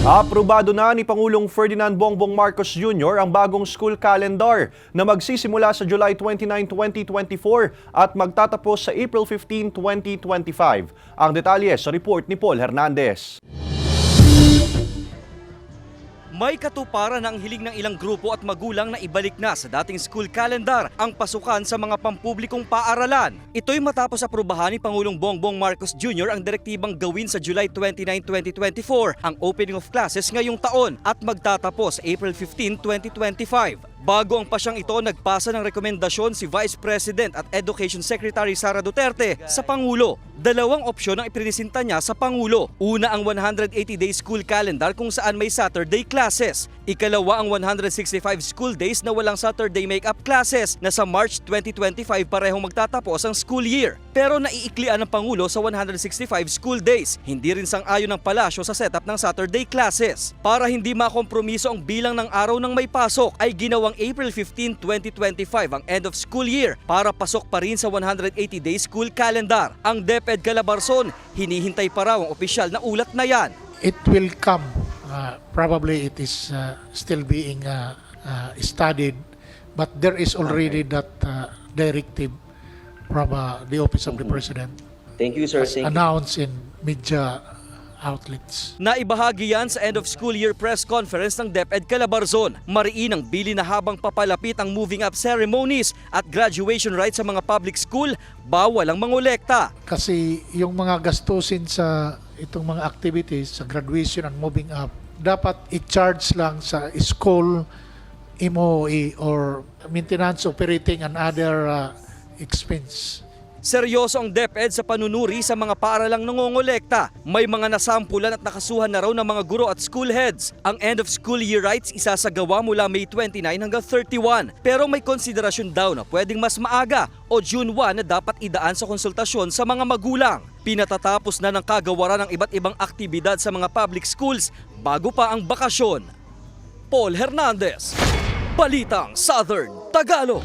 Aprobado na ni Pangulong Ferdinand Bongbong Marcos Jr. ang bagong school calendar na magsisimula sa July 29, 2024 at magtatapos sa April 15, 2025. Ang detalye sa report ni Paul Hernandez. May katuparan ng hiling ng ilang grupo at magulang na ibalik na sa dating school calendar ang pasukan sa mga pampublikong paaralan. Ito'y matapos aprubahan ni Pangulong Bongbong Marcos Jr. ang direktibang gawin sa July 29, 2024 ang opening of classes ngayong taon at magtatapos April 15, 2025. Bago ang pasyang ito, nagpasa ng rekomendasyon si Vice President at Education Secretary Sara Duterte sa Pangulo. Dalawang opsyon ang iprinisinta niya sa Pangulo. Una ang 180-day school calendar kung saan may Saturday classes. Ikalawa ang 165 school days na walang Saturday make-up classes na sa March 2025 parehong magtatapos ang school year. Pero naiiklian ng Pangulo sa 165 school days. Hindi rin sang-ayon ng palasyo sa setup ng Saturday classes. Para hindi makompromiso ang bilang ng araw ng may pasok ay ginawang April 15, 2025 ang end of school year para pasok pa rin sa 180-day school calendar. Ang DepEd Calabarzon, hinihintay pa raw ang opisyal na ulat na yan. It will come. Probably it is still being studied, but there is already that directive from the Office of the President. Thank you, sir. Announced in media outlets. Naibahagi yan sa end of school year press conference ng DepEd Calabarzon. Mariin ang bili na habang papalapit ang moving up ceremonies at graduation rites sa mga public school, bawal ang mangolekta. Kasi yung mga gastusin sa itong mga activities, sa graduation and moving up, dapat i-charge lang sa school, MOE or maintenance, operating and other expense. Seryoso ang DepEd sa panunuri sa mga paaralang nangongolekta. May mga nasampulan at nakasuhan na raw ng mga guro at school heads. Ang end of school year rites isasagawa mula May 29 hanggang 31. Pero may konsiderasyon daw na pwedeng mas maaga o June 1 na dapat idaan sa konsultasyon sa mga magulang. Pinatatapos na ng kagawaran ng iba't ibang aktibidad sa mga public schools bago pa ang bakasyon. Paul Hernandez, Balitang Southern Tagalog.